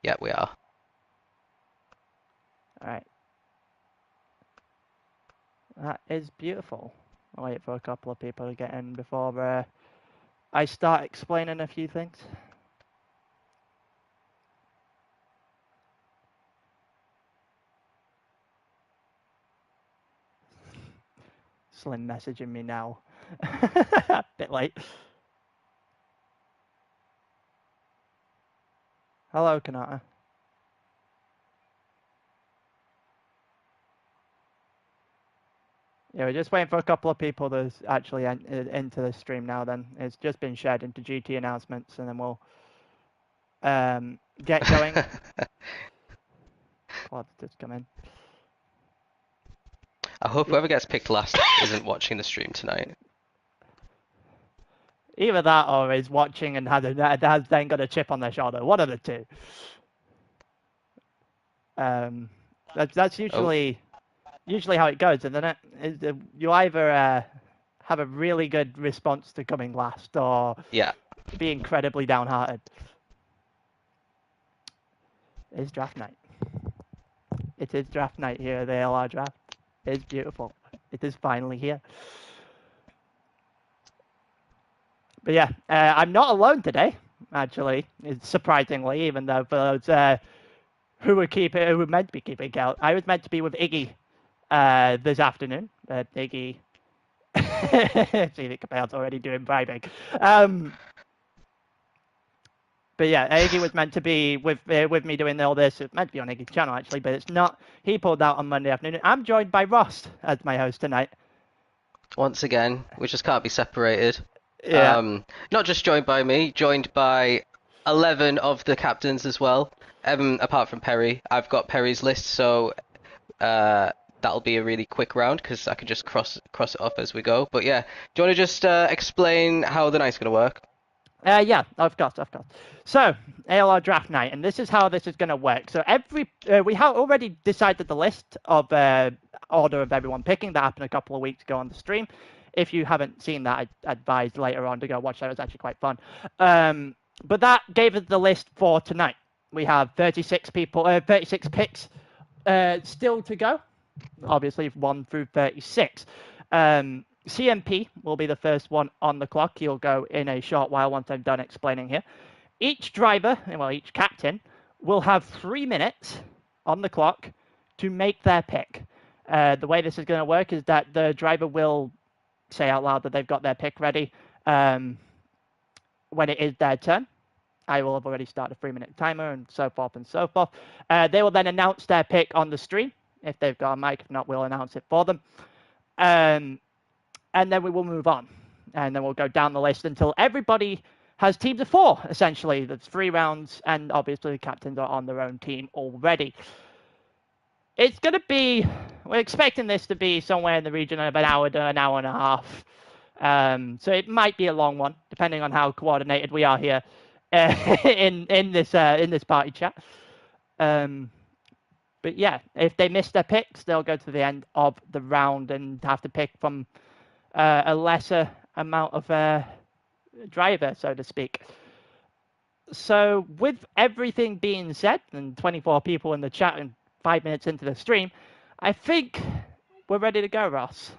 Yeah, we are. All right. That is beautiful. I'll wait for a couple of people to get in before I start explaining a few things. Slim messaging me now. A bit late. Hello, Kanata. Yeah, we're just waiting for a couple of people to actually into the stream now then. It's just been shared into GT announcements and then we'll get going. Claude just come in. I hope whoever gets picked last isn't watching the stream tonight. Either that or is watching and has then got a chip on their shoulder. One of the two. That's usually how it goes, isn't it? You either have a really good response to coming last or be incredibly downhearted. It's draft night. It is draft night here at the ALR draft. It's beautiful. It is finally here. But yeah, I'm not alone today, actually, surprisingly, even though for those who were meant to be keeping count, I was meant to be with Iggy this afternoon. Iggy, see the Capel's already doing bribing. But yeah, Iggy was meant to be with me doing all this. It's meant to be on Iggy's channel, actually, but it's not. He pulled out on Monday afternoon. I'm joined by Ross as my host tonight. Once again, we just can't be separated. Yeah. Not just joined by me, joined by 11 of the captains as well. Apart from Perry. I've got Perry's list, so that'll be a really quick round because I can just cross it off as we go. But yeah, do you want to just explain how the night's going to work? Yeah, of course. So, ALR draft night, and this is how this is going to work. So we have already decided the list of order of everyone picking. That happened a couple of weeks ago on the stream. If you haven't seen that, I advise later on to go watch that. It was actually quite fun. But that gave us the list for tonight. We have 36 picks still to go. Obviously, 1 through 36. CMP will be the first one on the clock. He'll go in a short while once I'm done explaining here. Each driver, well, each captain, will have 3 minutes on the clock to make their pick. The way this is going to work is that the driver will say out loud that they've got their pick ready when it is their turn. I will have already started a 3-minute timer and so forth and so forth. They will then announce their pick on the stream. If they've got a mic, if not, we'll announce it for them. And then we will move on. And then we'll go down the list until everybody has teams of 4, essentially. There's 3 rounds, and obviously the captains are on their own team already. It's going to be... We're expecting this to be somewhere in the region of an hour to an hour and a half. So it might be a long one, depending on how coordinated we are here in this party chat. But yeah, if they miss their picks, they'll go to the end of the round and have to pick from a lesser amount of driver, so to speak. So with everything being said, and 24 people in the chat and 5 minutes into the stream, I think we're ready to go, Ross.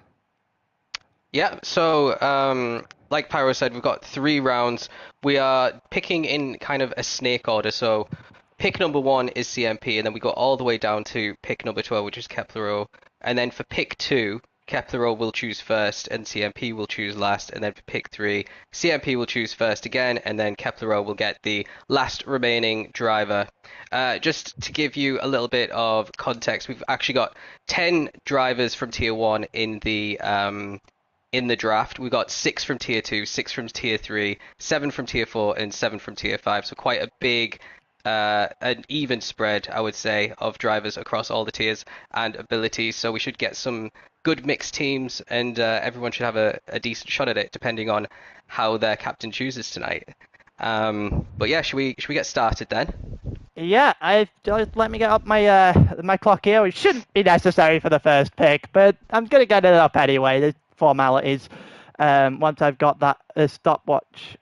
Yeah, so like Pyro said, we've got 3 rounds. We are picking in kind of a snake order, so pick number 1 is CMP, and then we go all the way down to pick number 12, which is Kepler-O. And then for pick 2, Kepler-O will choose first, and CMP will choose last. And then for pick 3, CMP will choose first again, and then Kepler-O will get the last remaining driver. Just to give you a little bit of context, we've actually got 10 drivers from Tier 1 in the draft. We got 6 from Tier 2, 6 from Tier 3, 7 from Tier 4, and 7 from Tier 5. So quite a big, an even spread, I would say, of drivers across all the tiers and abilities. So we should get some good mixed teams, and everyone should have a decent shot at it, depending on how their captain chooses tonight. But yeah, should we get started then? Yeah, just let me get up my clock here. It shouldn't be necessary for the first pick, but I'm gonna get it up anyway. The formalities. Once I've got that stopwatch,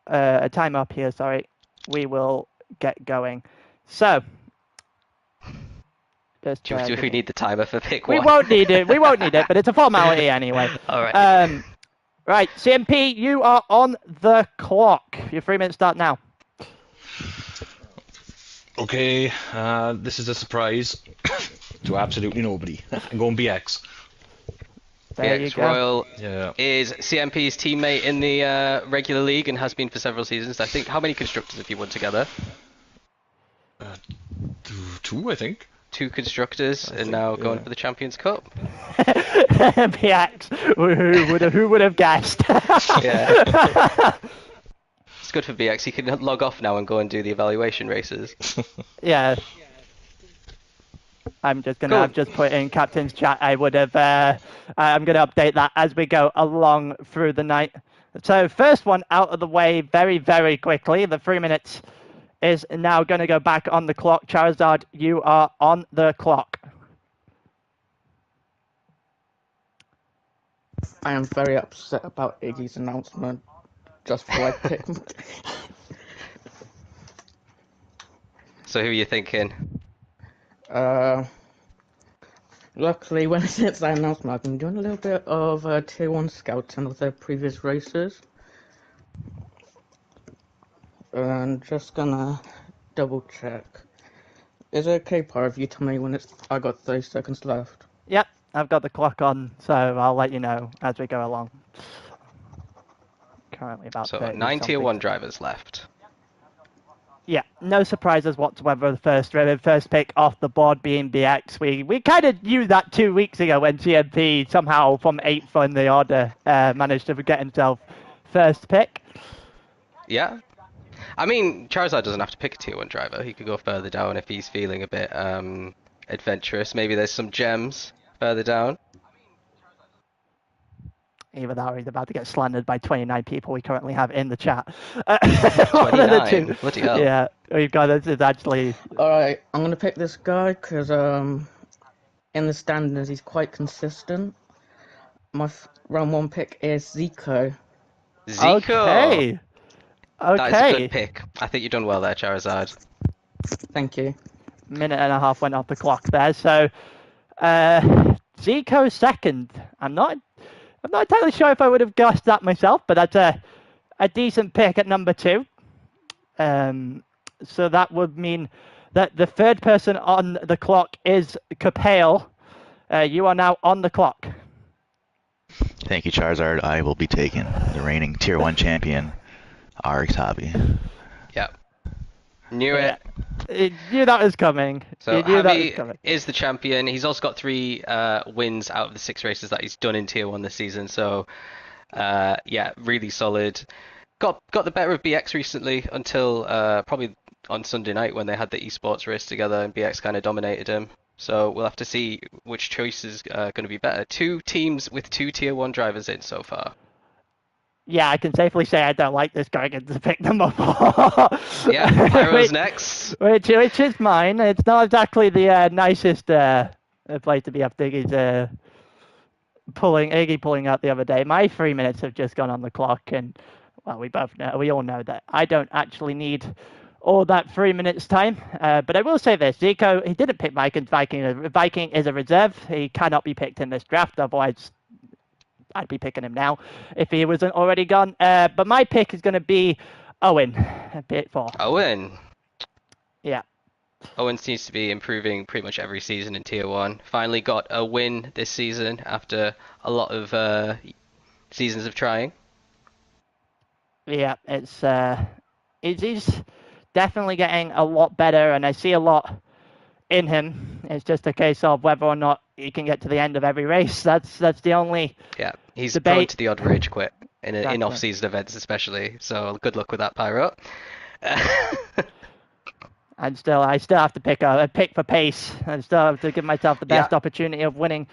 a time up here. Sorry, we will get going. So, just, Do we need the timer for pick we one? won't need it. We won't need it, but it's a formality anyway. All right. Right, CMP, you are on the clock. Your 3 minutes start now. Okay, this is a surprise to absolutely nobody. I'm going BX. There you BX go. Royal Yeah. is CMP's teammate in the regular league and has been for several seasons. I think, how many constructors have you won together? Two, I think. 2 constructors, and now going for the Champions Cup. BX, who would have guessed? Yeah. It's good for BX. He can log off now and go and do the evaluation races. Yeah. I'm just gonna. Cool. I've just put in captain's chat. I would have. I'm gonna update that as we go along through the night. So first one out of the way very, very quickly. The 3 minutes is now going to go back on the clock. Charizard, you are on the clock. I am very upset about Iggy's announcement just before I pick him. So who are you thinking? Luckily, since that announcement, I've been doing a little bit of Tier 1 scouting of their previous races. And just gonna double check. Is it okay, Par, if you tell me when I got 30 seconds left? Yep, I've got the clock on, so I'll let you know as we go along. Currently about So 30 9 Tier something. 1 drivers left. Yeah, no surprises whatsoever. The first pick off the board being BX. We kind of knew that 2 weeks ago when CMP somehow from 8th in the order managed to get himself first pick. Yeah. I mean, Charizard doesn't have to pick a Tier 1 driver. He could go further down if he's feeling a bit adventurous. Maybe there's some gems further down. Even though he's about to get slandered by 29 people we currently have in the chat. 29? Bloody hell. Yeah, we've got this is actually... Alright, I'm gonna pick this guy because in the standings he's quite consistent. My round 1 pick is Zico. Zico! Okay. That is a good pick. I think you've done well there, Charizard. Thank you. Minute and a half went off the clock there, so Zico second. I'm not entirely sure if I would have guessed that myself, but that's a decent pick at number 2. So that would mean that the third person on the clock is Capale. You are now on the clock. Thank you, Charizard. I will be taking the reigning Tier 1 champion, RX Hobby. Yep. Knew it. You knew that was coming. So You knew that was Javi coming. is the champion. He's also got 3 wins out of the 6 races that he's done in Tier 1 this season. So, yeah, really solid. Got the better of BX recently until probably on Sunday night when they had the esports race together and BX kind of dominated him. So we'll have to see which choice is going to be better. 2 teams with 2 Tier 1 drivers in so far. Yeah, I can safely say I don't like this guy getting to pick number 4. Yeah, Pyro's next. Which is mine. It's not exactly the nicest place to be after Iggy's pulling out the other day. My 3 minutes have just gone on the clock, and well, we all know that I don't actually need all that 3 minutes time. But I will say this: Zico, he didn't pick Viking. Viking is a reserve. He cannot be picked in this draft. Otherwise, I'd be picking him now if he wasn't already gone. But my pick is going to be Owen at pick 4. Owen. Yeah. Owen seems to be improving pretty much every season in Tier 1. Finally got a win this season after a lot of seasons of trying. Yeah, he's definitely getting a lot better, and I see a lot in him. It's just a case of whether or not he can get to the end of every race. That's the only Yeah, he's debate. prone to the odd rage quit in Exactly. off-season events especially. So good luck with that, Pyro. And I still have to pick for pace. I still have to give myself the best Yeah. opportunity of winning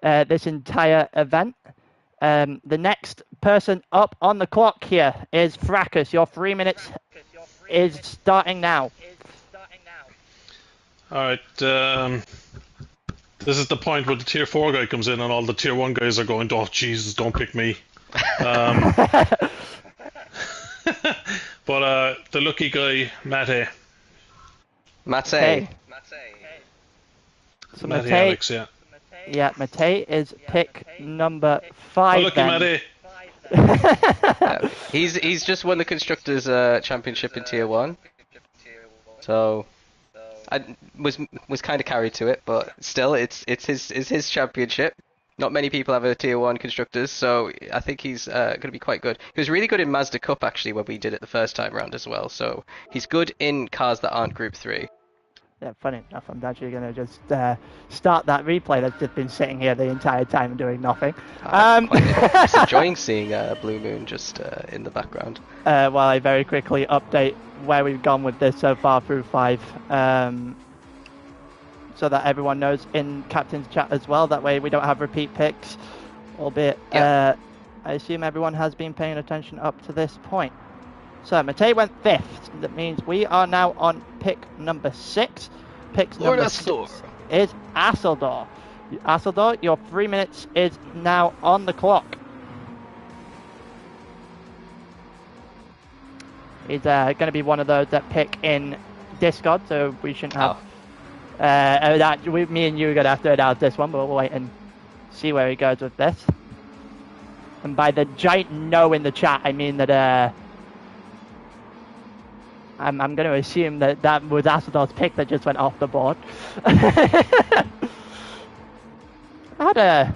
this entire event. The next person up on the clock here is Fracas. Your 3 minutes is starting now. Alright, this is the point where the Tier 4 guy comes in and all the Tier 1 guys are going, oh Jesus, don't pick me. But the lucky guy, Mate, Mate. Okay. So Matty Mate, Alex, yeah. yeah, Mate is pick number Oh, 5 look, then. Matty. He's just won the constructors championship in tier 1. So I was kind of carried to it, but still it's his championship. Not many people have a tier 1 constructors, so I think he's going to be quite good. He was really good in Mazda Cup actually when we did it the first time round as well. So he's good in cars that aren't Group 3. Yeah, funny enough, I'm actually going to just start that replay that's just been sitting here the entire time and doing nothing. I'm just enjoying seeing Blue Moon just in the background. While I very quickly update where we've gone with this so far through 5, so that everyone knows in Captain's chat as well. That way we don't have repeat picks, albeit I assume everyone has been paying attention up to this point. So Matej went 5th. That means we are now on pick number 6. Pick number 6 is Asseldor. Asseldor, your 3 minutes is now on the clock. He's going to be one of those that pick in Discord, so we shouldn't have. Me and you are going to have to announce this one, but we'll wait and see where he goes with this. And by the giant no in the chat, I mean that I'm going to assume that that was Asseldor's pick that just went off the board. I don't know.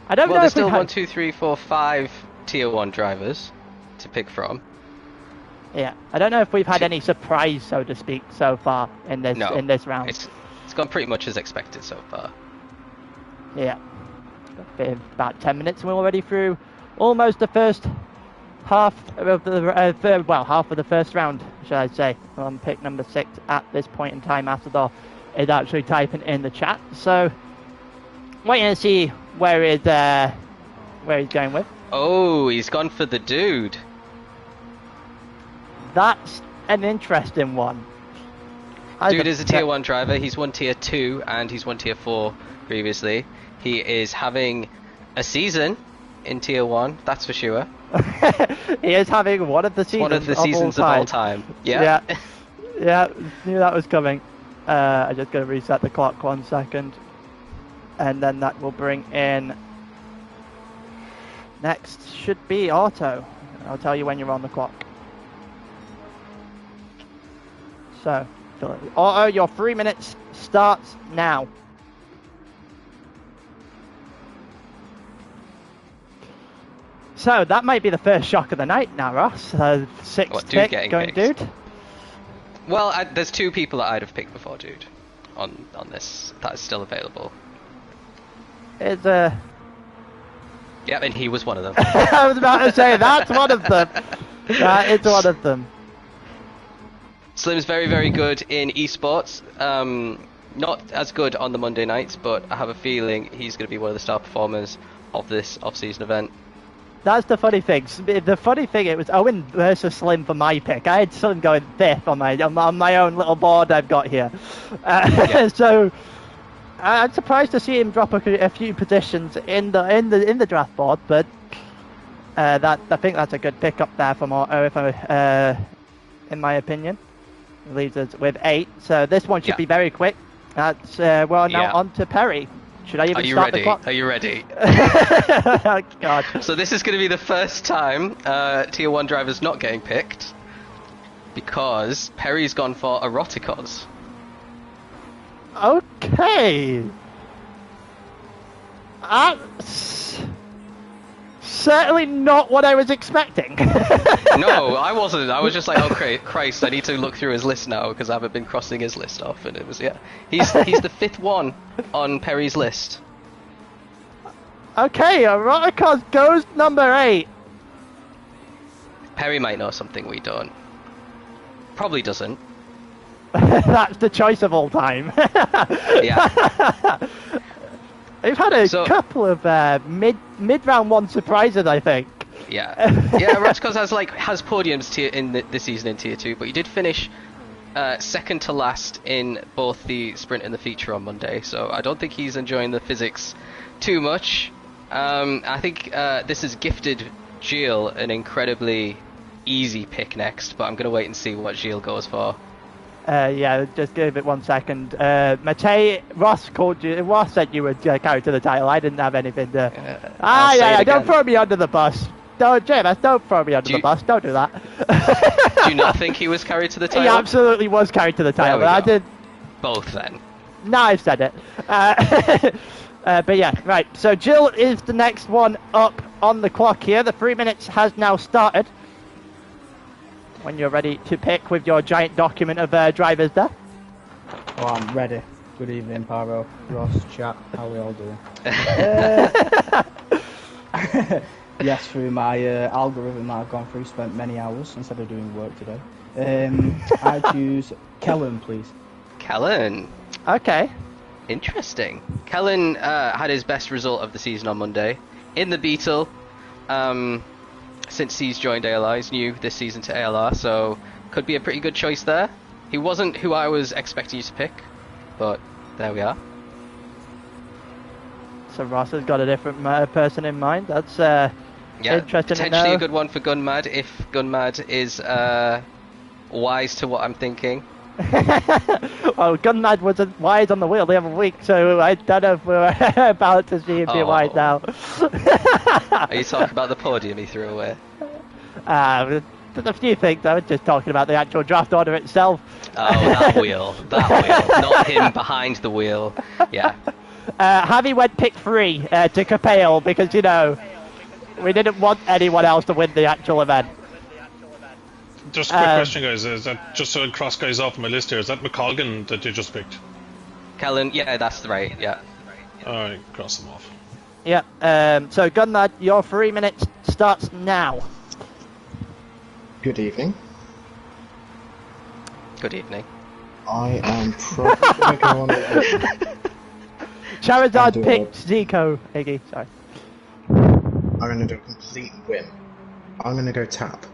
Well, there's if still we've had... 1, 2, 3, 4, 5 tier 1 drivers to pick from. Yeah, I don't know if we've had any surprise, so to speak, so far in this round. It's gone pretty much as expected so far. Yeah, about 10 minutes, and we're already through almost the first half of the half of the first round, shall I say, on pick number 6 at this point in time. Asseldor is actually typing in the chat, so waiting to see where he's going with. Oh, he's gone for the dude. That's an interesting one. Dude is a tier 1 driver. He's won tier 2 and he's won tier 4 previously. He is having a season in tier 1, that's for sure. He is having one of the seasons, of all time. Yeah. Yeah, knew that was coming. I'm just going to reset the clock 1 second. And then that will bring in... Next should be Auto. I'll tell you when you're on the clock. So, Auto, your 3 minutes starts now. So, that might be the first shock of the night now, Ross. 6th pick going picked. Dude. Well, there's 2 people that I'd have picked before Dude on this that is still available. It's Yeah, and he was one of them. I was about to say, that's one of them. That is one of them. Slim's very, very good in esports. Not as good on the Monday nights, but I have a feeling he's going to be one of the star performers of this off-season event. That's the funny thing. The funny thing, it was Owen versus Slim for my pick. I had Slim going 5th on my own little board I've got here. So I'm surprised to see him drop a few positions in the draft board, but I think that's a good pick up there from Auto, in my opinion. It leaves us with 8, so this one should be very quick. That's we're now on to Perry. Should I even start the clock? Are you ready? Oh, God. So this is going to be the first time tier 1 driver's not getting picked, because Perry's gone for Eroticos. Okay. That's certainly not what I was expecting. No, I wasn't. I was just like, oh Christ, I need to look through his list now because I haven't been crossing his list off, and it was he's the 5th one on Perry's list. Okay, Eroticos goes number 8. Perry might know something we don't. Probably doesn't. That's the choice of all time. Yeah. We've had a couple of mid-round 1 surprises, I think. Yeah. Eroticos has podiums in this season in tier 2, but he did finish second to last in both the sprint and the feature on Monday, so I don't think he's enjoying the physics too much. I think this has gifted Gilles an incredibly easy pick next, but I'm going to wait and see what Gilles goes for. Yeah, just give it 1 second. Matei, Ross called you. Ross said you were carried to the title. I didn't have anything to. I'll say it Don't again. throw me under the bus. Don't, James, don't throw me under the bus. Don't do that. Do you not think he was carried to the title? He absolutely was carried to the title, but I did. Both then. No, I've said it. But yeah, right. So Jill is the next one up on the clock here. The 3 minutes has now started. When you're ready to pick with your giant document of drivers there. Oh, I'm ready. Good evening, Paro, Ross, chat. How are we all doing? Yes, through my algorithm that I've gone through, spent many hours instead of doing work today. I choose Kellen, please. Kellen. Okay. Interesting. Kellen had his best result of the season on Monday in the Beetle. Since he's joined ALR, he's new this season to ALR, so could be a pretty good choice there. He wasn't who I was expecting you to pick, but there we are. So Ross has got a different person in mind. That's interesting. Potentially a good one for Gunmad if Gunmad is wise to what I'm thinking. Well, Gunmad was wise on the wheel the other week, so I don't know if we're about to see him be wise now. Are you talking about the podium he threw away? There's a few things. I was just talking about the actual draft order itself. Oh, that wheel. Not him behind the wheel. Yeah. Javi went pick 3 to Capel because, you know, we didn't want anyone else to win the actual event. Just a quick question, guys. Is that just so I cross guys off my list here? Is that McColgan that you just picked? Kellen, yeah, that's right. Yeah. Alright, cross them off. Yeah. So Gunmad, your 3 minutes starts now. Good evening. Good evening. I am probably going to go on. Charizard picked Zico. Iggy, sorry. I'm going to do a complete win. I'm going to go Tap.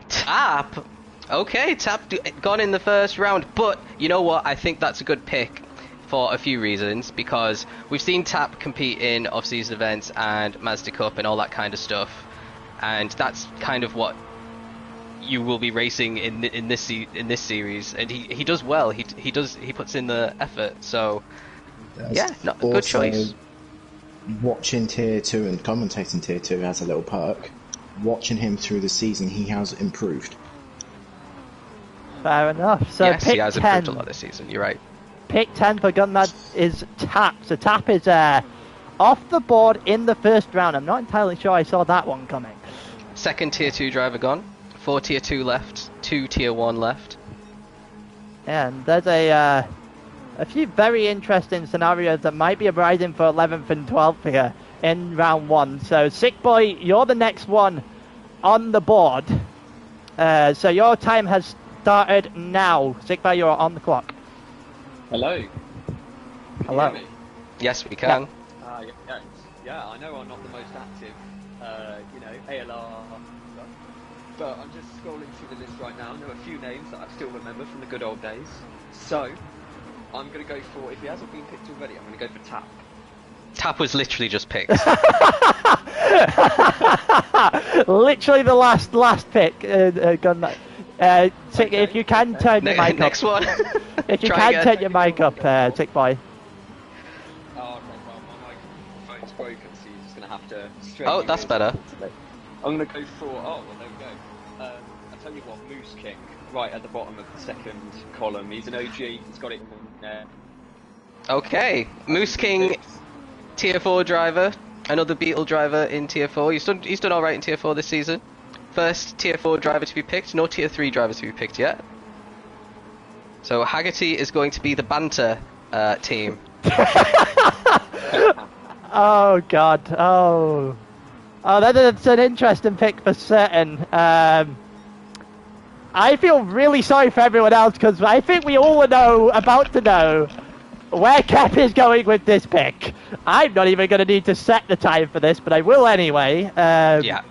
Tap? Okay, Tap gone in the first round, but you know what? I think that's a good pick for a few reasons, because we've seen Tap compete in off-season events and Mazda Cup and all that kind of stuff, and that's kind of what you will be racing in this series, and he does well. He puts in the effort, so yeah, a good choice. Watching Tier 2 and commentating Tier 2 has a little perk. Watching him through the season, he has improved. Fair enough. So yes, pick he has 10. improved a lot this season. You're right. Pick 10 for Gunmad is Tap. So Tap is off the board in the first round. I'm not entirely sure I saw that one coming. Second Tier 2 driver gone. 4 Tier 2 left. 2 Tier 1 left. And there's a few very interesting scenarios that might be arising for 11th and 12th here in round 1. So Sick Boy, you're the next one on the board. So your time has started now. Sick Boy, you're on the clock. Hello. Hello. Can you hear me? Yes, we can. Yeah, I know I'm not the most active, ALR stuff, but I'm just scrolling through the list right now. There are a few names that I still remember from the good old days. So, I'm going to go for, if he hasn't been picked already, I'm going to go for Tap. Tap was literally just picked. Literally the last pick. Gunmad. Sick, Okay, if you can turn your mic up. Next one. If you Try can again. turn your mic up, Sick Boy. Oh, okay, well, my microphone's broken, so you're just going to have to straighten Oh, your that's wheels better. up today. I'm going to go for, well, there we go. I'll tell you what, Moose King, right at the bottom of the second column. He's an OG, he's got it in there. Okay, Moose King, Tier 4 driver, another Beetle driver in Tier 4. He's done all right in Tier 4 this season. First Tier 4 driver to be picked, no Tier 3 drivers to be picked yet. So Haggerty is going to be the banter team. Oh God! Oh, that's an interesting pick for certain. I feel really sorry for everyone else because I think we all about to know where Kep is going with this pick. I'm not even going to need to set the time for this, but I will anyway. Yeah.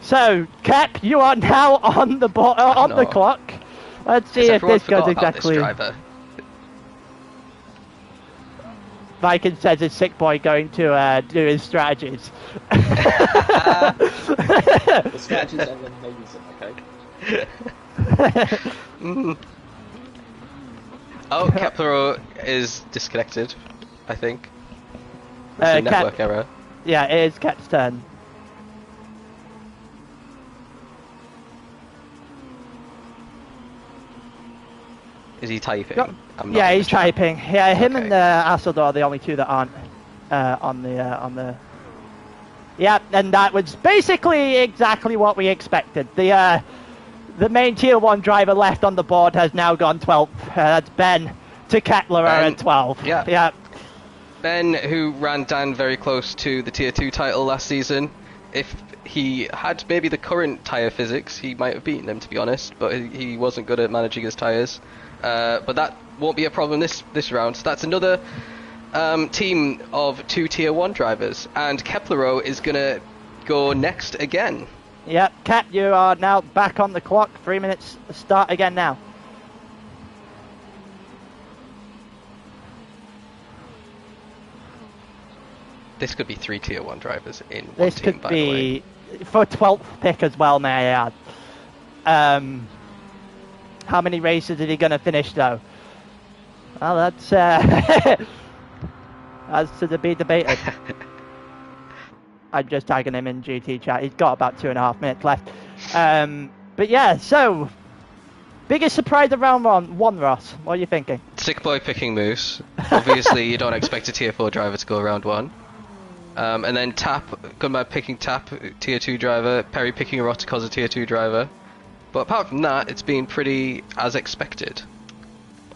So Kep, you are now on the the clock. Let's see if this goes exactly. Viking says his Sick Boy going to do his strategies. The strategies are amazing, okay? Oh, Kepler is disconnected, I think. It's a network error. Yeah, it is Cat's turn. Is he typing? Yeah, he's typing. Yeah, him Okay. and Assador are the only two that aren't on the. Yeah, and that was basically exactly what we expected. The main tier 1 driver left on the board has now gone 12th. That's Ben to Kettler at 12. Yeah. Ben, who ran Dan very close to the tier 2 title last season. If he had maybe the current tyre physics, he might have beaten him, to be honest, but he wasn't good at managing his tyres. But that won't be a problem this round. So that's another team of 2 tier 1 drivers, and Keplero is going to go next again. Yep, Cap, you are now back on the clock. 3 minutes, start again now. This could be 3 tier 1 drivers in one This team, could by the way. be for 12th pick as well, may I add. How many races is he going to finish, though? Well, that's to be debated. I'm just tagging him in GT chat. He's got about 2.5 minutes left. But yeah, so biggest surprise of round one, Ross. What are you thinking? Sick boy picking Moose. Obviously, you don't expect a tier 4 driver to go round 1. And then Tap, Gunman picking Tap, tier 2 driver. Perry picking Erotic as a tier 2 driver. But apart from that, it's been pretty as expected.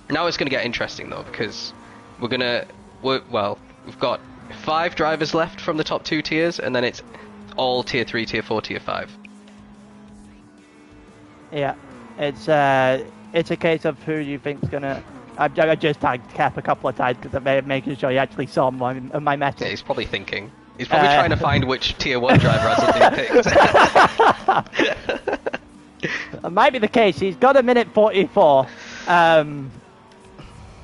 Now it's going to get interesting though, because we've got 5 drivers left from the top 2 tiers, and then it's all tier 3, tier 4, tier 5. Yeah, it's a case of who you think's gonna. I just tagged Cap a couple of times because I'm making sure he actually saw my message. Yeah, he's probably thinking. He's probably trying to find which tier 1 driver hasn't been picked. It might be the case. He's got a minute 44.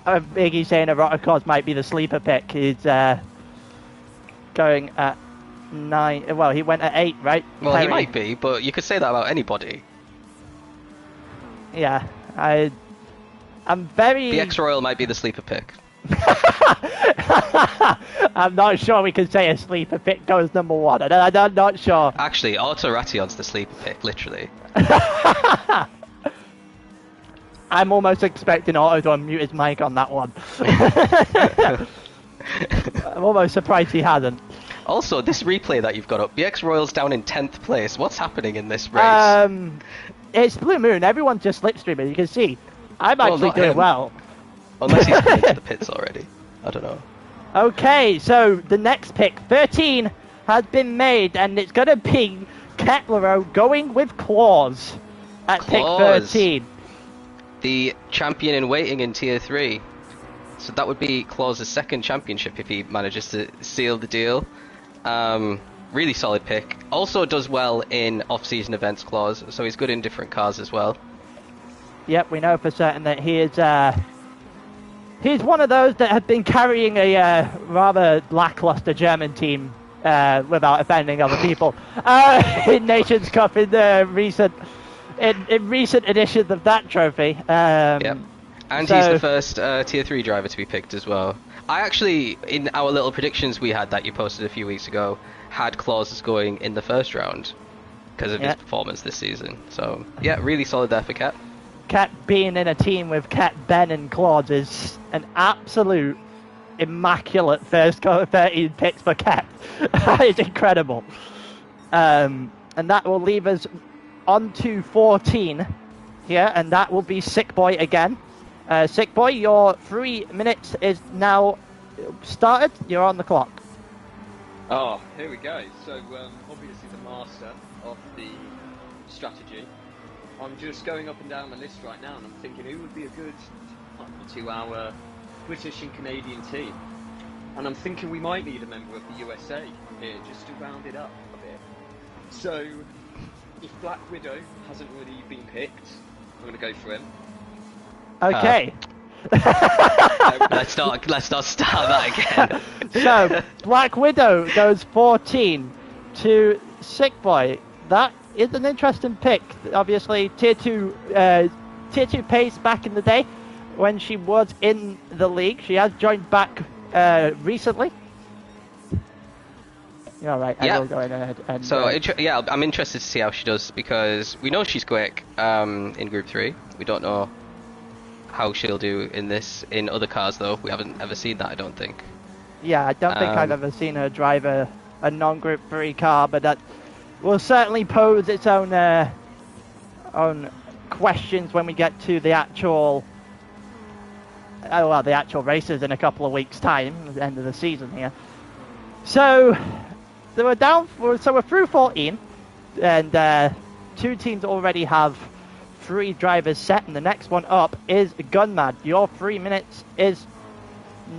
Iggy's saying Eroticos might be the sleeper pick. He's going at 9. Well, he went at 8, right? Well, Perry? he might be, but you could say that about anybody. Yeah, I'm very. The X-Royal might be the sleeper pick. I'm not sure we can say a sleeper pick goes number 1. I'm not sure. Actually, Otto Ration's the sleeper pick, literally. I'm almost expecting Otto to unmute his mic on that one. I'm almost surprised he hasn't. Also, this replay that you've got up, the X-Royal's down in 10th place. What's happening in this race? It's Blue Moon. Everyone's just slipstreaming. You can see. I'm actually doing well. Unless he's been into the pits already. I don't know. Okay, so the next pick, 13, has been made, and it's going to be Ketlero going with Claws at pick 13. The champion in waiting in tier 3. So that would be Claw's second championship if he manages to seal the deal. Really solid pick. Also does well in off-season events, Claws, so he's good in different cars as well. Yep, we know for certain that he is. He's one of those that have been carrying a rather lackluster German team without offending other people in Nations Cup in the recent editions of that trophy. Yep. And he's the first tier 3 driver to be picked as well. I actually, in our little predictions we had that you posted a few weeks ago, had Clauses going in the first round because of his performance this season. So, yeah, really solid there for Cat. Cat being in a team with Cat, Ben and Claude is an absolute immaculate first 13 picks for Cat. It's incredible. And that will leave us on to 14 here, and that will be Sick Boy again. Sick Boy, your 3 minutes is now started. You're on the clock. Oh, here we go. So, obviously the master of the strategy. I'm just going up and down the list right now, and I'm thinking who would be a good partner to our British and Canadian team. And I'm thinking we might need a member of the USA here, just to round it up a bit. So, if Black Widow hasn't already been picked, I'm going to go for him. Okay. Let's not start that again. So, Black Widow goes 14 to Sick Boy. That is an interesting pick. Obviously, tier 2 pace back in the day. when she was in the league. She has joined back recently. You're all right. Yeah. I will go ahead and. So yeah, I'm interested to see how she does because we know she's quick in Group 3. We don't know how she'll do in other cars though. We haven't ever seen that, I don't think. Yeah, I don't think I've ever seen her drive a non-Group 3 car, but that will certainly pose its own questions when we get to the actual the actual races in a couple of weeks' time, at the end of the season here. So we're through 14, and 2 teams already have 3 drivers set, and the next one up is Gunmad. Your 3 minutes is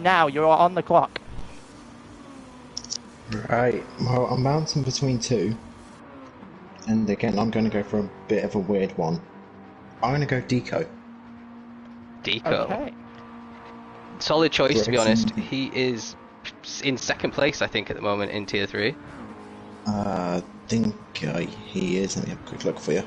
now. You're on the clock. Right, well, I'm bouncing between 2. And again, I'm going to go for a bit of a weird one. I'm going to go Deco. Deco. Okay. Solid choice, to be honest. He is in 2nd place, I think, at the moment in Tier 3. I think he is. Let me have a quick look for you.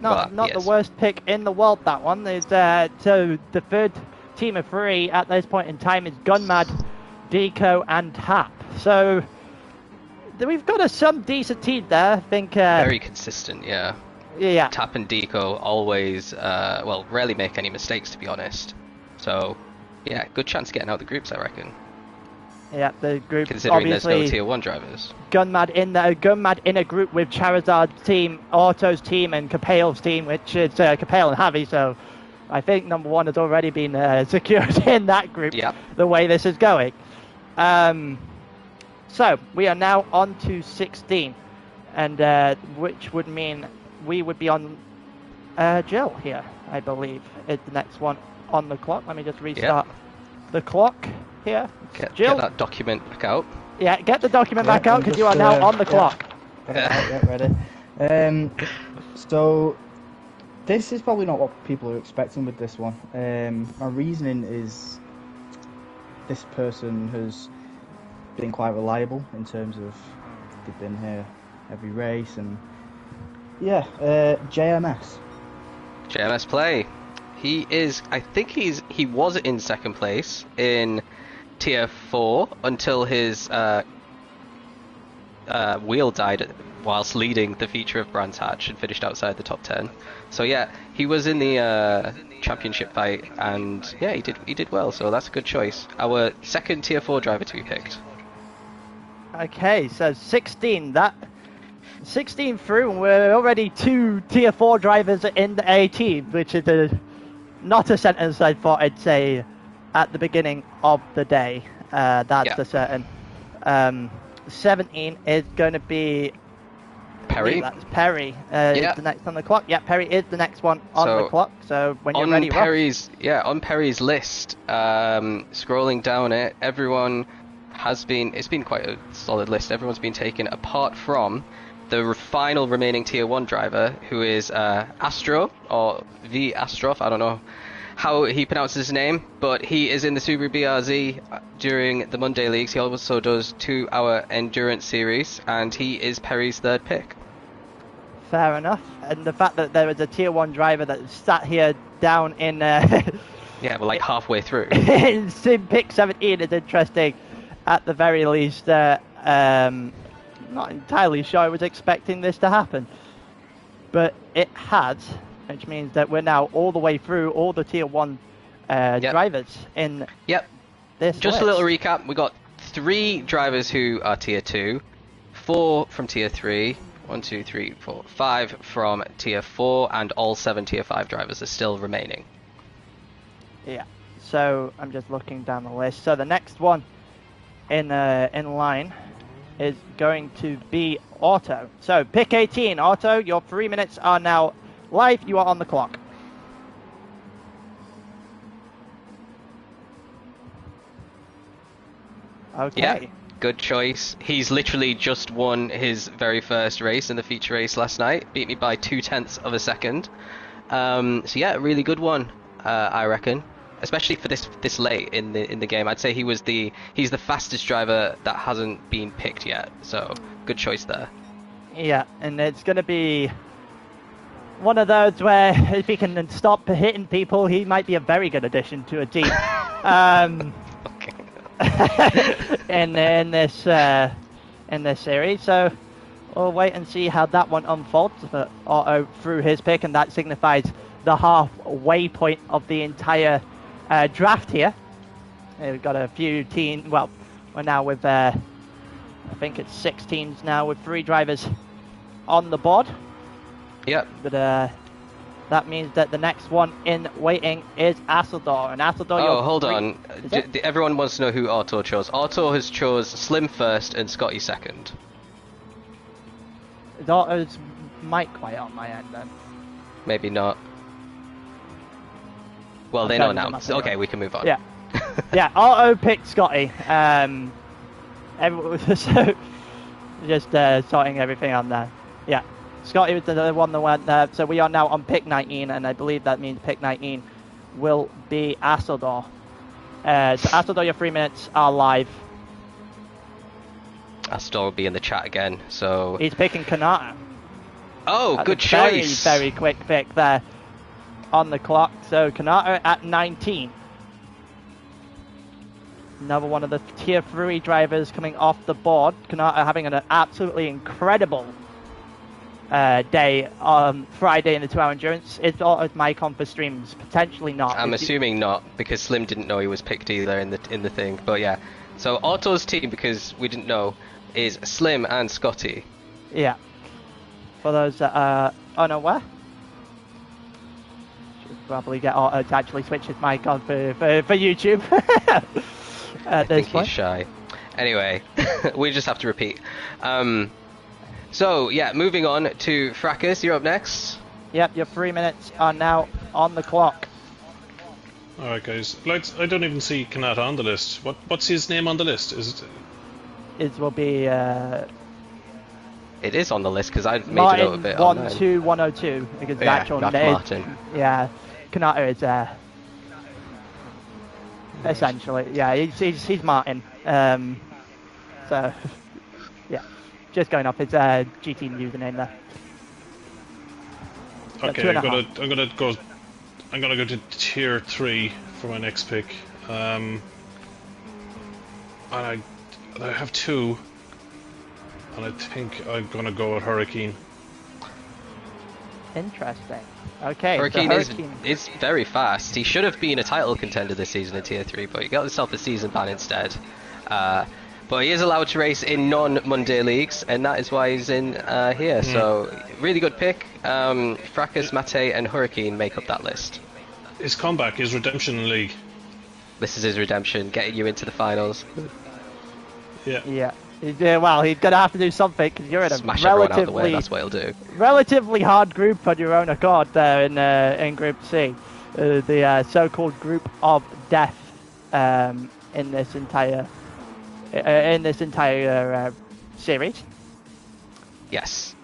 Not yes. the worst pick in the world, that one. Is so the third team of 3 at this point in time is Gunmad, Deco, and Tap. So we've got some decent team there. I think Very consistent, yeah. Yeah. Tap and Deco always, rarely make any mistakes, to be honest. So, yeah, good chance of getting out the groups, I reckon. Yeah, the group. Considering there's obviously no Tier 1 drivers. Gunmad in a group with Charizard's team, Auto's team, and Capale's team, which is Capale and Javi. So, I think number 1 has already been secured in that group. Yep. The way this is going. So we are now on to 16, and which would mean we would be on Jill here, I believe, is the next one on the clock. Let me just restart the clock here. Jill, Get that document back out. Yeah, get the document back out because you are now on the clock. Ready. So this is probably not what people are expecting with this one. My reasoning is this person has been quite reliable in terms of they've been here every race, and JMS. JMS play. He is, I think he was in 2nd place in Tier 4 until his wheel died whilst leading the feature of Brands Hatch and finished outside the top 10. So yeah, he was in the championship fight, and yeah, he did well, so that's a good choice. Our 2nd Tier 4 driver to be picked. Okay, so 16 through, and we're already 2 Tier 4 drivers in the team, which is not a sentence I thought I'd say at the beginning of the day. That's for certain. 17 is going to be Perry. That's Perry. Is the next on the clock. Yeah, Perry is the next one on the clock. So when you're ready, on Perry's list, scrolling down it, everyone it's been quite a solid list. Everyone's been taken apart from the final remaining Tier 1 driver, who is Astro, or V Astrof, I don't know how he pronounces his name, but he is in the Subaru BRZ during the Monday Leagues. He also does 2-hour endurance series, and he is Perry's 3rd pick. Fair enough. And the fact that there is a Tier 1 driver that sat here down in... yeah, we're like halfway through. in Sim Pick 17 is interesting, at the very least. Not entirely sure I was expecting this to happen, but it has, which means that we're now all the way through all the Tier 1 drivers in this Just list. a little recap. We got 3 drivers who are Tier 2, 4 from Tier 3, 1, 2, 3, 4, 5 from Tier 4, and all 7 Tier 5 drivers are still remaining. Yeah, so I'm just looking down the list. So the next one in line is going to be Auto. So pick 18, Auto. Your 3 minutes are now live. You are on the clock. Okay. Yeah, good choice. He's literally just won his very first race in the feature race last night. Beat me by 0.2 of a second. So yeah, really good one, I reckon. Especially for this late in the game. I'd say he's the fastest driver that hasn't been picked yet. So good choice there. Yeah, and it's going to be one of those where if he can stop hitting people, he might be a very good addition to a team. in this series, so we'll wait and see how that one unfolds. But Otto threw his pick, and that signifies the halfway point of the entire draft here. We've got a few teams. Well, we're now with I think it's 6 teams now with 3 drivers on the board. Yep. But that means that the next one in waiting is Asador. And Asador, oh, hold on. Everyone wants to know who Otto chose. Otto has chose Slim first and Scotty second. Otto's mic quiet on my end then. Maybe not. Well, they know now. Okay, we can move on. Yeah. Yeah, Otto picked Scotty. So just sorting everything on there. Yeah. Scotty was the one that went there, so we are now on pick 19, and I believe that means pick 19 will be Asador. So Asador, your 3 minutes are live. Asador will be in the chat again, so... He's picking Kanata. Oh, That's good choice! Very quick pick there on the clock. So Kanata at 19. Another one of the tier 3 drivers coming off the board. Kanata having an absolutely incredible day on Friday in the 2-hour endurance. Is Otto's mic on for streams? Potentially not. I'm assuming not, because Slim didn't know he was picked either in the thing. But yeah, so Otto's team, because we didn't know, is Slim and Scotty. Yeah. For those that are unaware, should probably get Otto to actually switch his mic on for YouTube. I think he's shy. Anyway, we just have to repeat. So, yeah, moving on to Fracas, you're up next. Yep, your 3 minutes are now on the clock. Alright, guys. I don't even see Kanata on the list. What's his name on the list? It will be... It is on the list, because I made Martin a note of it. 12102, because the actual not name... Martin. Yeah, Kanata is... essentially, yeah, he's Martin. So, yeah. Just going off his GT username there. Okay, I'm gonna go to tier 3 for my next pick. And I have 2, and I think I'm gonna go with Hurricane. Interesting. Okay. Hurricane is very fast. He should have been a title contender this season in tier 3, but he got himself a season ban instead. But he is allowed to race in non-Monday leagues, and that is why he's in here. So, really good pick. Fracas, Mate, and Hurricane make up that list. His comeback, his redemption league. This is his redemption, getting you into the finals. Yeah. Yeah. Well, he's going to have to do something, because you're in a Smash everyone out of the way, that's what he'll do. Relatively hard group on your own accord there in Group C. The so-called Group of Death in this entire series. Yes.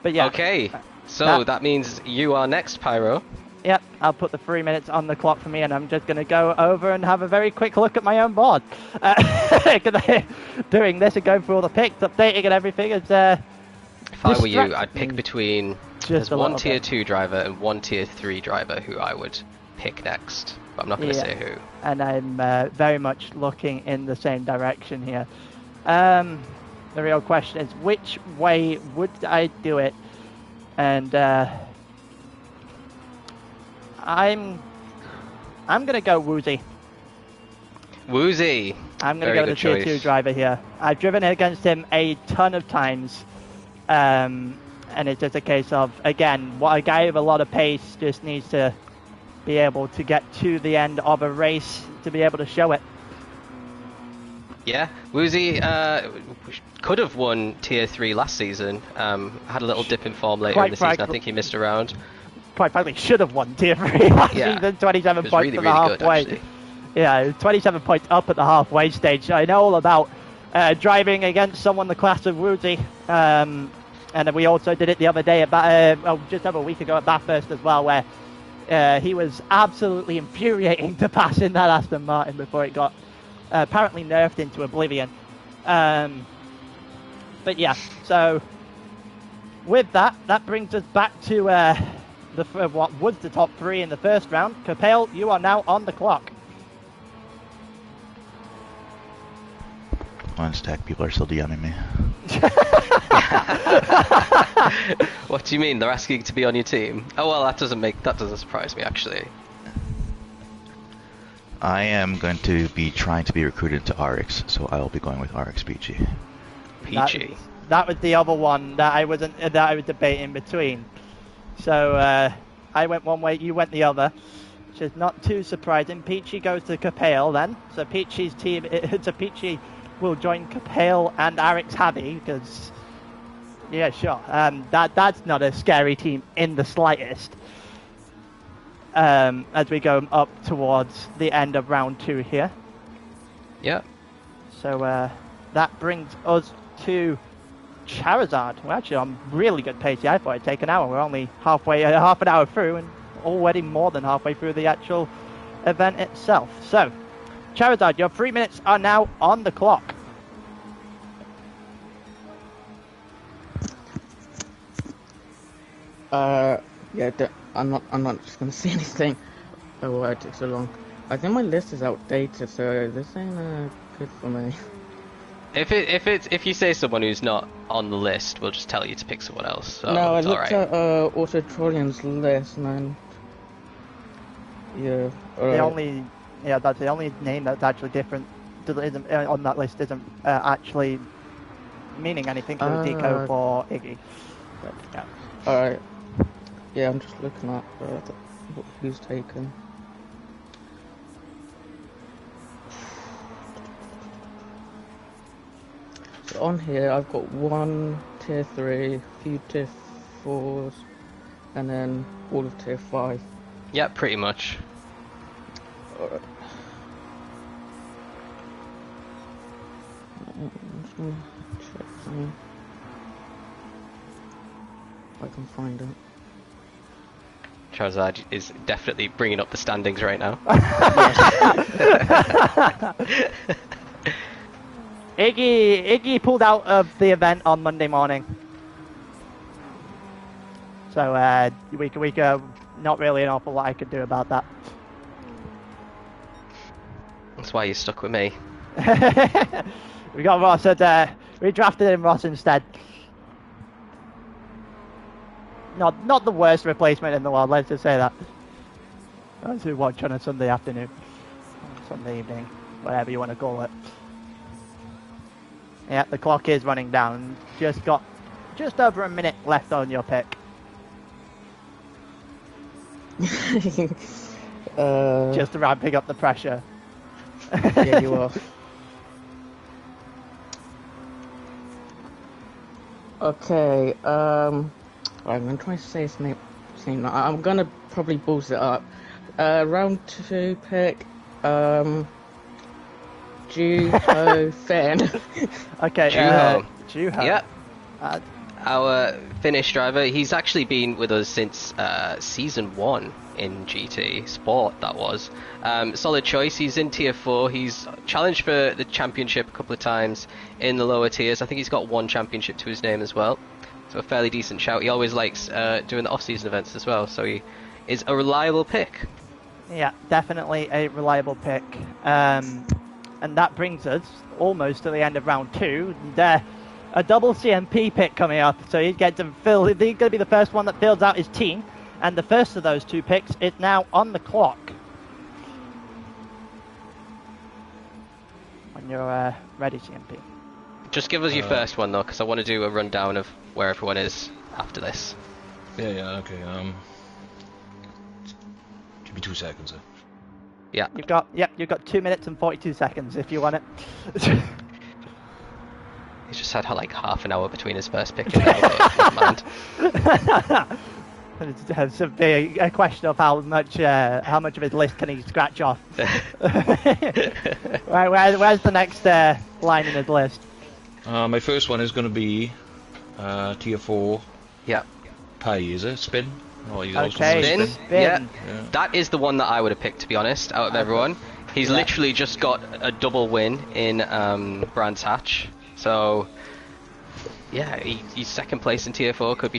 But yeah. Okay, so that means you are next, Pyro. Yep, I'll put the 3 minutes on the clock for me, and I'm just going to go over and have a very quick look at my own board. Doing this and going through all the picks, updating and everything is if I were you, I'd pick between there's one tier 2 driver and one tier 3 driver who I would pick next. But I'm not going to say who. And I'm very much looking in the same direction here. The real question is, which way would I do it? And I'm gonna go Woozy. Woozy. I'm gonna go with the tier 2 driver here. I've driven against him a ton of times, and it's just a case of, again, what a guy with a lot of pace just needs to be able to get to the end of a race to be able to show it. Yeah, Woozy could have won tier 3 last season. Had a little dip in form later in the season. I think he missed a round. Quite frankly, should have won tier 3 last season. 27 points really, for the halfway. Good, yeah, 27 points up at the halfway stage. I know all about driving against someone the class of Woozy. And we also did it the other day, just over a week ago at Bathurst as well, where he was absolutely infuriating to pass in that Aston Martin before it got apparently nerfed into oblivion. But yeah, so with that brings us back to what was the top 3 in the first round. Capel, you are now on the clock. On stack, people are still DMing me. What do you mean? They're asking to be on your team? Oh well, that doesn't surprise me actually. I am going to be trying to be recruited to RX, so I will be going with RX PG. PG. That was the other one that I was debating between. So I went one way, you went the other, which is not too surprising. Peachy goes to Capel then. So Peachy's team, so Peachy will join Capel and RX Javi because, yeah, sure. That's not a scary team in the slightest. As we go up towards the end of round 2 here. Yeah. So that brings us to Charizard. We're actually on really good pace here. I thought it'd take an hour. We're only half an hour through and already more than halfway through the actual event itself. So, Charizard, your 3 minutes are now on the clock. Yeah, I'm not just gonna say anything. Oh, why it took so long. I think my list is outdated, so this ain't good for me. If you say someone who's not on the list, we'll just tell you to pick someone else. So No, I it's looked alright. at Autotrollian's list, and then yeah, That's the only name that's actually different. Isn't on that list isn't actually meaning anything to Deco for Iggy. But, yeah. Alright. Yeah, I'm just looking at who's taken. So on here, I've got 1 tier 3, a few tier 4s, and then all of tier 5. Yeah, pretty much. Alright. I'm just gonna check something. If I can find it. Charizard is definitely bringing up the standings right now. Iggy pulled out of the event on Monday morning. So we not really an awful lot I could do about that. That's why you're stuck with me. We got Ross we drafted in Ross instead. Not the worst replacement in the world, let's just say that. That's who watch on a Sunday afternoon. Sunday evening, whatever you want to call it. Yeah, the clock is running down. Just got just over a minute left on your pick. Just ramping up the pressure. Yeah, you are. Okay, I'm gonna try to say his name. I'm gonna probably balls it up. Round 2 pick, Juho Finn. Okay, Juho. Yeah. Our Finnish driver. He's actually been with us since season 1 in GT Sport. That was solid choice. He's in tier 4. He's challenged for the championship a couple of times in the lower tiers. I think he's got 1 championship to his name as well. So a fairly decent shout. He always likes doing the off-season events as well. So he is a reliable pick. Yeah, definitely a reliable pick. And that brings us almost to the end of round 2. A double CMP pick coming up, so he's going to be the first one that fills out his team, and the first of those 2 picks is now on the clock. When you're ready, CMP. Just give us your first one though, because I want to do a rundown of where everyone is after this. Yeah, okay. Give me 2 seconds. Yeah. You've got 2 minutes and 42 seconds if you want it. He's just had like half an hour between his first pick and never mind. It's a question of how much of his list can he scratch off. Right, where's the next line in his list? My first one is going to be tier 4. Yeah. Pie, is it? Spin? Oh, he's okay, Spin. Spin. Yeah. That is the one that I would have picked, to be honest, out of everyone. He's literally just got a double win in Brands Hatch. So Yeah, he's second place in Tier 4. Could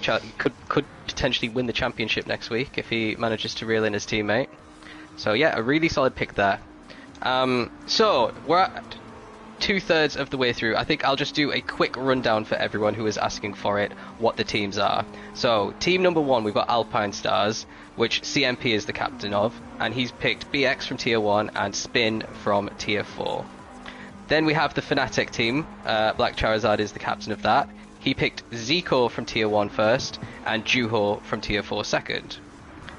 potentially win the championship next week if he manages to reel in his teammate. So yeah, a really solid pick there. So we're at 2/3 of the way through. I think I'll just do a quick rundown for everyone who is asking for it, what the teams are. So team number 1, we've got Alpine Stars, which CMP is the captain of, and he's picked BX from Tier 1 and Spin from Tier 4. Then we have the Fnatic team. Black Charizard is the captain of that. He picked Zico from Tier 1 first, and Juho from Tier 4 second.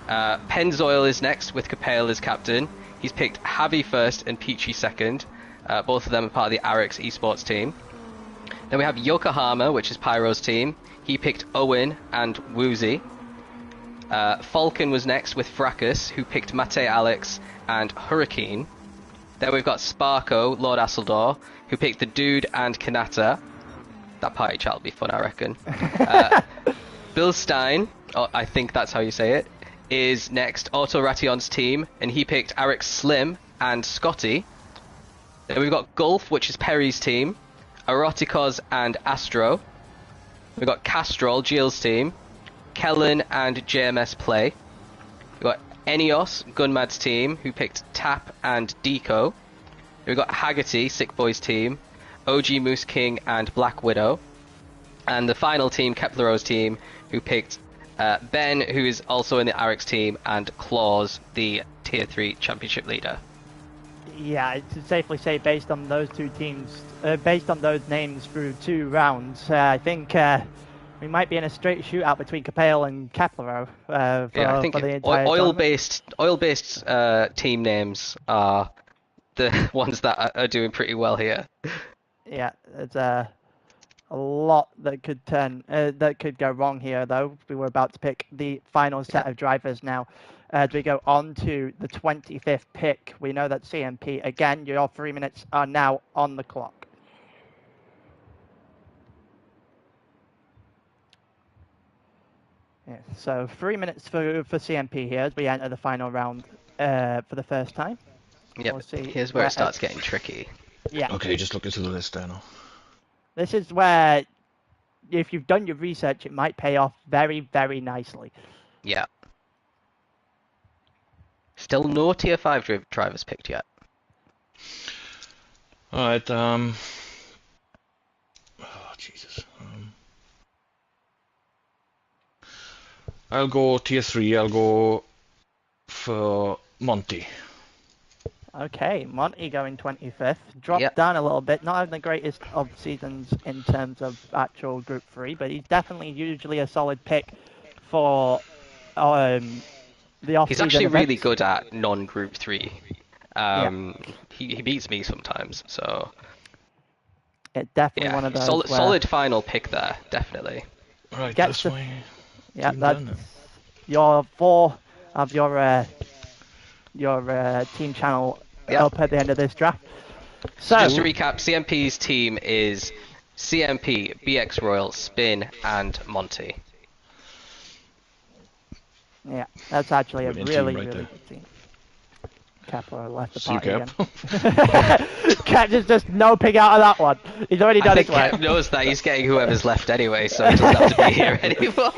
Pennzoil is next, with Capale as captain. He's picked Javi first and Peachy second. Both of them are part of the Arix esports team. Then we have Yokohama, which is Pyro's team. He picked Owen and Woozy. Falcon was next with Fracas, who picked Mate Alex and Hurricane. Then we've got Sparko, Lord Asseldor, who picked the Dude and Kanata. That party chat will be fun, I reckon. Bill Stein, I think that's how you say it, is next, Auto Ration's team, and he picked Arix Slim and Scotty. Then we've got Gulf, which is Perry's team, Eroticos and Astro. We've got Castrol, Jill's team, Kellen and JMS Play. We've got Enios, Gunmad's team, who picked Tap and Deco. We've got Haggerty, Sick Boy's team, OG Moose King and Black Widow. And the final team, Keplero's team, who picked Ben, who is also in the Arix team, and Claus, the Tier 3 championship leader. Yeah, it's safely say based on those two teams, based on those names through 2 rounds, I think we might be in a straight shootout between Capale and Keplero. I think oil-based team names are the ones that are doing pretty well here. Yeah, there's a lot that could go wrong here, though. We were about to pick the final set of drivers now. As we go on to the 25th pick, we know that CMP, again, your 3 minutes are now on the clock. Yeah, so 3 minutes for CMP here as we enter the final round for the first time. Yep, we'll here's where it starts getting tricky. Yeah. Okay, just look into the list there now. This is where, if you've done your research, it might pay off very, very nicely. Yeah. Still no Tier 5 drivers picked yet. Alright, oh, Jesus. I'll go Tier 3, I'll go for Monty. Okay, Monty going 25th. Dropped down a little bit. Not having the greatest of seasons in terms of actual Group 3, but he's definitely usually a solid pick for the off-season He's actually events. really good at non-Group 3. He beats me sometimes, so... It's definitely one of those solid final pick there, definitely. Right, that's my... Yeah, that's your 4 of your team channel up at the end of this draft. So just to recap, CMP's team is CMP, BX Royal, Spin, and Monty. Yeah, that's actually a really right good team. Kepler left the party again. Cap just no pick out of that one. He's already done his work. Cap knows that he's getting whoever's left anyway, so he doesn't have to be here anymore.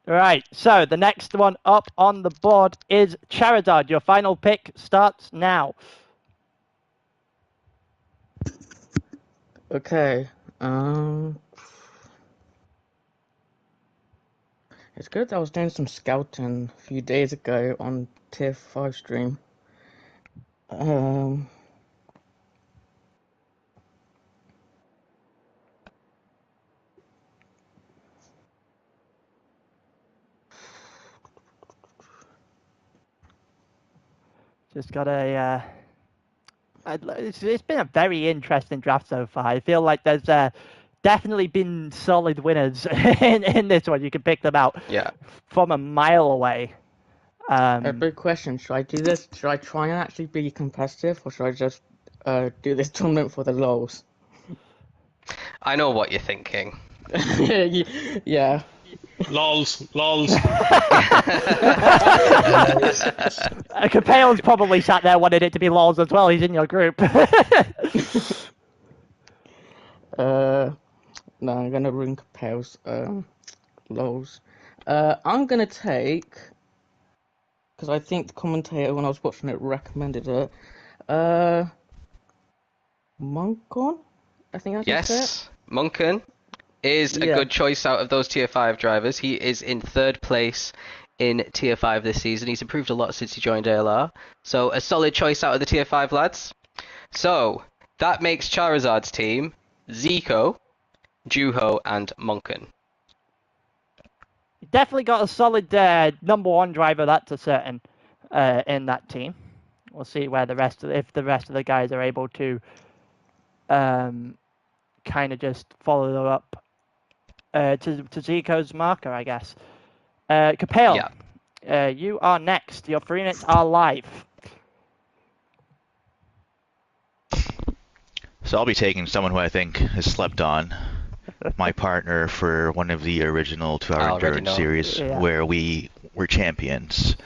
Right, so the next one up on the board is Charizard. Your final pick starts now. Okay. It's good that I was doing some scouting a few days ago on Tier 5 stream. Just got a... it's been a very interesting draft so far. I feel like there's definitely been solid winners in this one. You can pick them out from a mile away. A big question. Should I do this? Should I try and actually be competitive, or should I just do this tournament for the lols? I know what you're thinking. Yeah. Lols. Capale's probably sat there wanting it to be lols as well. He's in your group. No, I'm gonna ring Capel's lows. I'm gonna take, because I think the commentator when I was watching it recommended it. Moncon? I think that's it. Yes, Munkin is a Yeah. good choice out of those Tier 5 drivers. He is in 3rd place in Tier 5 this season. He's improved a lot since he joined ALR. So a solid choice out of the Tier 5 lads. So that makes Charizard's team Zico, Juho, and Monken. Definitely got a solid number 1 driver, that's a certain, in that team. We'll see where if the rest of the guys are able to kind of just follow up to Zico's marker, I guess. Capel, you are next. Your 3 minutes are live. So I'll be taking someone who I think has slept on. My partner for one of the original 2-hour endurance series where we were champions.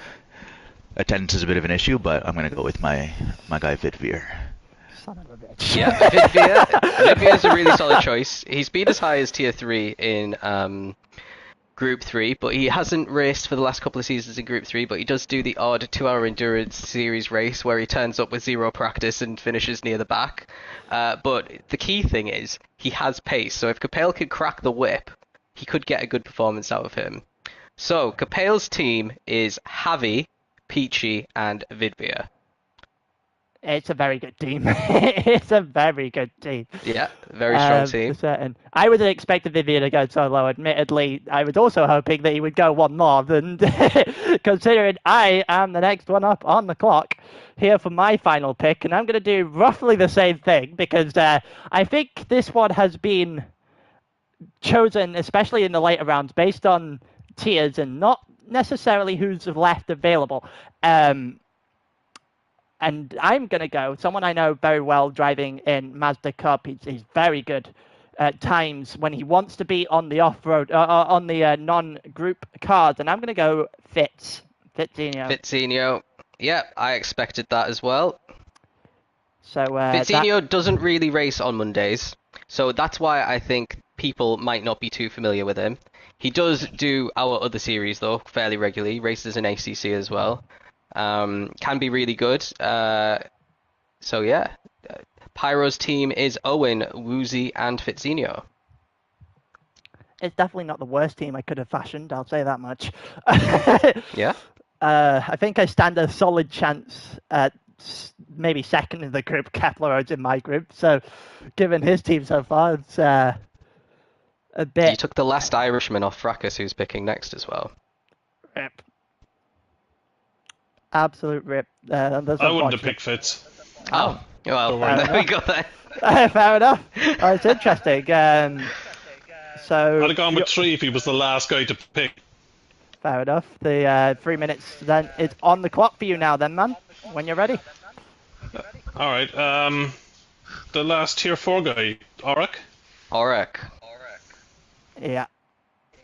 Attendance is a bit of an issue, but I'm going to go with my guy Vidvir. Son of a bitch. Yeah, Vidvir is a really solid choice. He's been as high as Tier 3 in Group 3, but he hasn't raced for the last couple of seasons in Group 3, but he does do the odd 2-hour endurance series race where he turns up with 0 practice and finishes near the back. But the key thing is, he has pace, so if Capel could crack the whip, he could get a good performance out of him. So, Capel's team is Javi, Peachy, and Vidvir. It's a very good team. It's a very good team. Yeah, very strong team. Certain. I wasn't expecting Vivian to go so low, admittedly. I was also hoping that he would go one more, than considering I am the next one up on the clock here for my final pick, and I'm going to do roughly the same thing, because I think this one has been chosen, especially in the later rounds, based on tiers and not necessarily who's left available. And I'm going to go, someone I know very well driving in Mazda Cup. He's very good at times when he wants to be on the off-road, on the non-group cars. And I'm going to go Fitzinho. Yeah, I expected that as well. So Fitzinho doesn't really race on Mondays, so that's why I think people might not be too familiar with him. He does do our other series, though, fairly regularly. He races in ACC as well. Can be really good. So yeah, Pyro's team is Owen, Woozy, and Fitzinho. It's definitely not the worst team I could have fashioned, I'll say that much. Yeah. I think I stand a solid chance at maybe second in the group. Kepler's in my group, so given his team so far, it's a bit... You took the last Irishman off Fracas, who's picking next as well. Rip. Absolute rip. I wouldn't have picked Fitz. Oh, well, there we go then. Fair enough. Oh, it's interesting. So I'd have gone with 3 if he was the last guy to pick. Fair enough. The 3 minutes then is on the clock for you now then, man. When you're ready. Alright, the last Tier 4 guy, Auric. Yeah.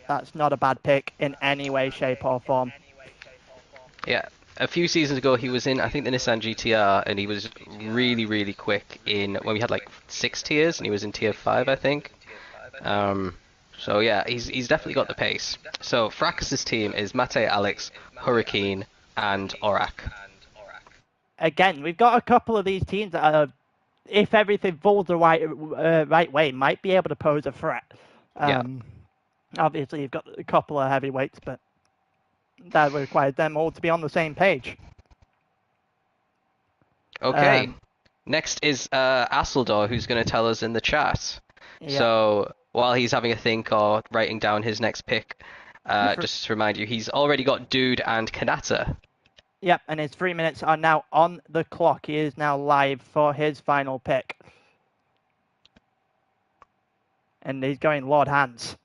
That's not a bad pick in any way, shape or form. Yeah. A few seasons ago, he was in, I think, the Nissan GTR, and he was really, really quick when we had like 6 tiers, and he was in Tier 5, I think. So yeah, he's definitely got the pace. So Fracas's team is Mate, Alex, Hurricane, and Auric. Again, we've got a couple of these teams that are, if everything falls the right way, might be able to pose a threat. Obviously, you've got a couple of heavyweights, but that requires them all to be on the same page. Okay. Next is Asseldor, who's going to tell us in the chat. Yeah. So while he's having a think or writing down his next pick, just to remind you, he's already got Dude and Kanata. Yep, and his 3 minutes are now on the clock. He is now live for his final pick. And he's going Lord Hands.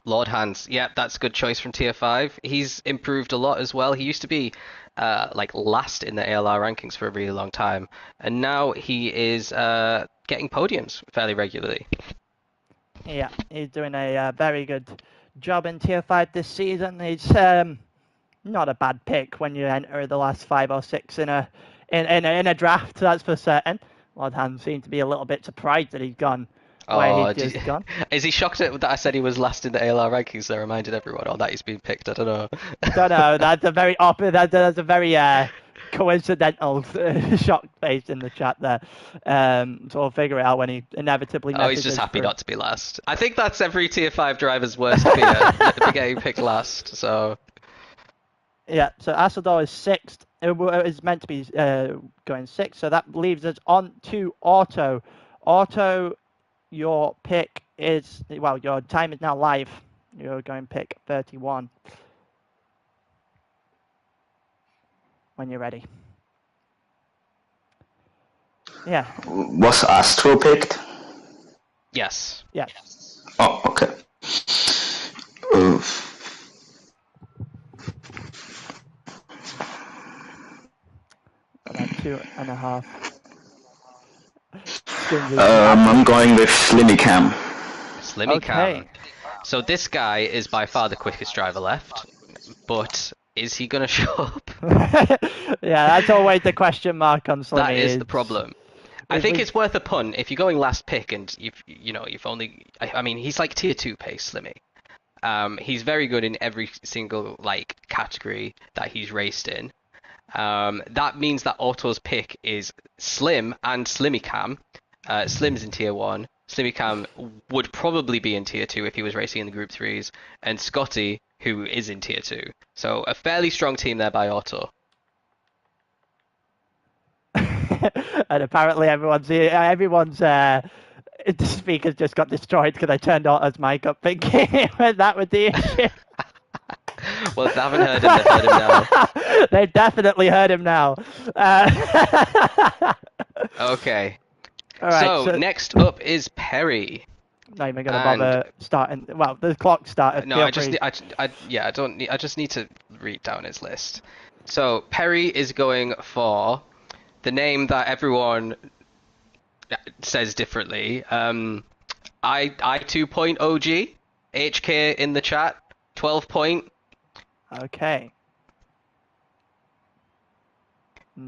Lord Hands, yeah, that's a good choice from Tier 5. He's improved a lot as well. He used to be like last in the ALR rankings for a really long time, and now he is getting podiums fairly regularly. Yeah, he's doing a very good job in Tier 5 this season. He's not a bad pick when you enter the last 5 or 6 in a draft, that's for certain. Lodhan seemed to be a little bit surprised that he's gone where he's just gone. Is he shocked that I said he was last in the ALR rankings? I reminded everyone, or that he's been picked. I don't know. Don't know. That's a very that's a very coincidental shock face in the chat there. So we'll figure it out when he inevitably. Oh, he's just happy not to be last. I think that's every tier 5 driver's worst fear, getting picked last. So. Yeah. So Asador is 6th. It is meant to be going 6th. So that leaves us on to Auto. Auto, your pick is your time is now live. You're going pick 31. When you're ready. Yeah. Was Astro picked? Yes. Yes. Oh, okay. 2.5. I'm going with Slimmy Cam. Slimmy Cam. So this guy is by far the quickest driver left, but is he going to show up? Yeah, that's always the question mark on Slimmy. That is the problem. I think it's worth a punt if you're going last pick and you've only. I mean, he's like tier 2 pace, Slimmy. He's very good in every single category that he's raced in. That means that Auto's pick is Slim and Slimmy Cam. Slim's in tier 1. Slimmy Cam would probably be in tier 2 if he was racing in the Group 3s, and Scotty, who is in tier 2. So a fairly strong team there by Auto. And apparently everyone's speakers just got destroyed because I turned Auto's mic up thinking that was the issue. Well, if they haven't heard him, they've heard him now. They definitely heard him now. Okay. All right, so next up is Perry. Not even going to bother starting. Well, the clock started. No, I just need to read down his list. So Perry is going for the name that everyone says differently. I 2.OG, HK in the chat, 12 point. Okay.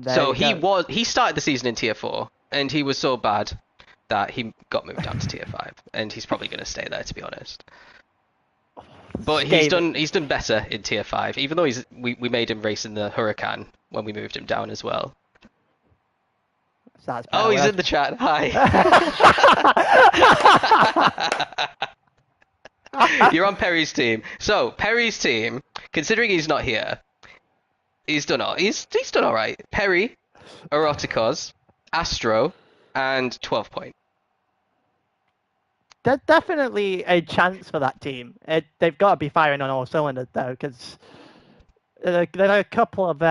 So he started the season in tier 4, and he was so bad that he got moved down to tier 5, and he's probably going to stay there, to be honest. But he's done better in tier 5, even though we made him race in the Huracan when we moved him down as well. Oh, he's in the chat. Hi. You're on Perry's team. So Perry's team, considering he's not here, he's done all right. Perry, Eroticos, Astro, and 12 point. There's definitely a chance for that team. They've got to be firing on all cylinders though, because there are a couple of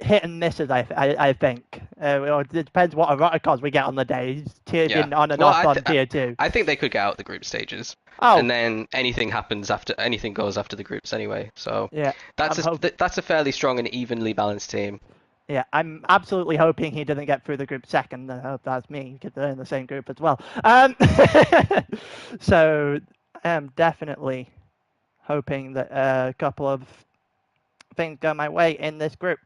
hit and misses. I think. It depends what Eroticos we get on the day. He's been on and off on tier 2. I think they could get out the group stages. Oh. And then anything goes after the groups anyway. So yeah, that's a fairly strong and evenly balanced team. Yeah, I'm absolutely hoping he doesn't get through the group second. I hope that's me, because they're in the same group as well. So I am definitely hoping that a couple of things go my way in this group.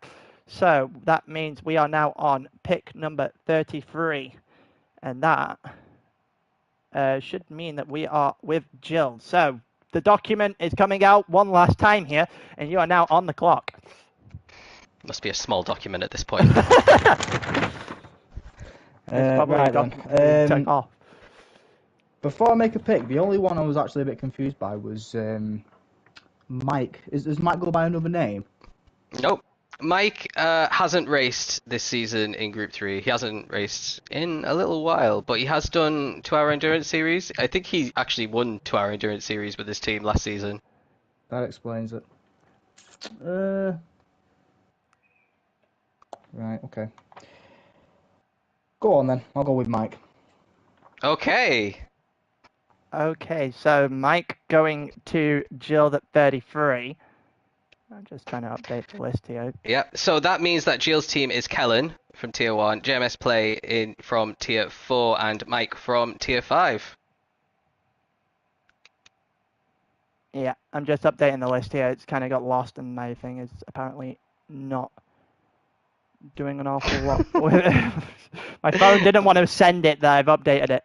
So that means we are now on pick number 33. And that should mean that we are with Jill. So the document is coming out one last time here, and you are now on the clock. Must be a small document at this point. Right then. Before I make a pick, the only one I was actually a bit confused by was Mike. Does Mike go by another name? Nope. Mike hasn't raced this season in Group 3. He hasn't raced in a little while, but he has done 2-hour endurance series. I think he actually won 2-hour endurance series with his team last season. That explains it. Right, okay. Go on then. I'll go with Mike. Okay. Okay, so Mike going to Jill at 33. I'm just trying to update the list here. Yeah, so that means that Jill's team is Kellen from tier 1, JMS Play from tier 4, and Mike from tier 5. Yeah, I'm just updating the list here. It's kind of got lost, and my thing is apparently not doing an awful lot. My phone didn't want to send it that I've updated it.